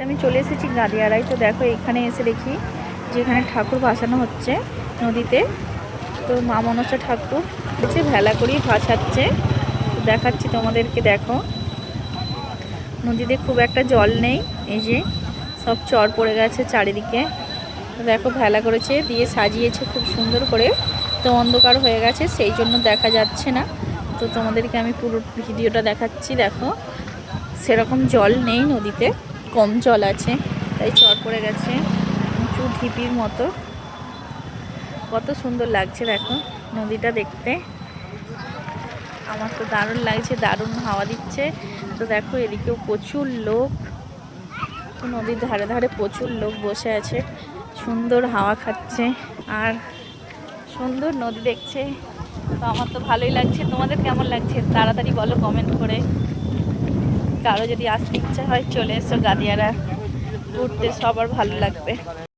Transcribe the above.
আমি চলে এসেছি গাদিয়ারায়। তো দেখো এখানে এসে দেখি যেখানে ঠাকুর ভাসানো হচ্ছে নদীতে। তো মা মনসা ঠাকুর হচ্ছে ভেলা করেই ভাসাচ্ছে। তো দেখাচ্ছি তোমাদেরকে। দেখো নদীতে খুব একটা জল নেই, এই যে সব চর পড়ে গেছে চারিদিকে। তো দেখো ভেলা করেছে, দিয়ে সাজিয়েছে খুব সুন্দর করে। তো অন্ধকার হয়ে গেছে সেই জন্য দেখা যাচ্ছে না। তো তোমাদেরকে আমি পুরো ভিডিওটা দেখাচ্ছি। দেখো সেরকম জল নেই নদীতে, কম জল আছে, তাই চর পড়ে গেছে উঁচু ঢিপির মতো। কত সুন্দর লাগছে দেখো নদীটা দেখতে। আমার তো দারুণ লাগছে, দারুণ হাওয়া দিচ্ছে। তো দেখো এদিকেও প্রচুর লোক, তো নদীর ধারে ধারে প্রচুর লোক বসে আছে, সুন্দর হাওয়া খাচ্ছে আর সুন্দর নদী দেখছে। তো আমার তো ভালোই লাগছে। তোমাদের কেমন লাগছে তাড়াতাড়ি বলো কমেন্ট করে। কারো যদি আসতে ইচ্ছা হয় চলে এসো গাদিয়ারা ঘুরতে, সবার ভালো লাগবে।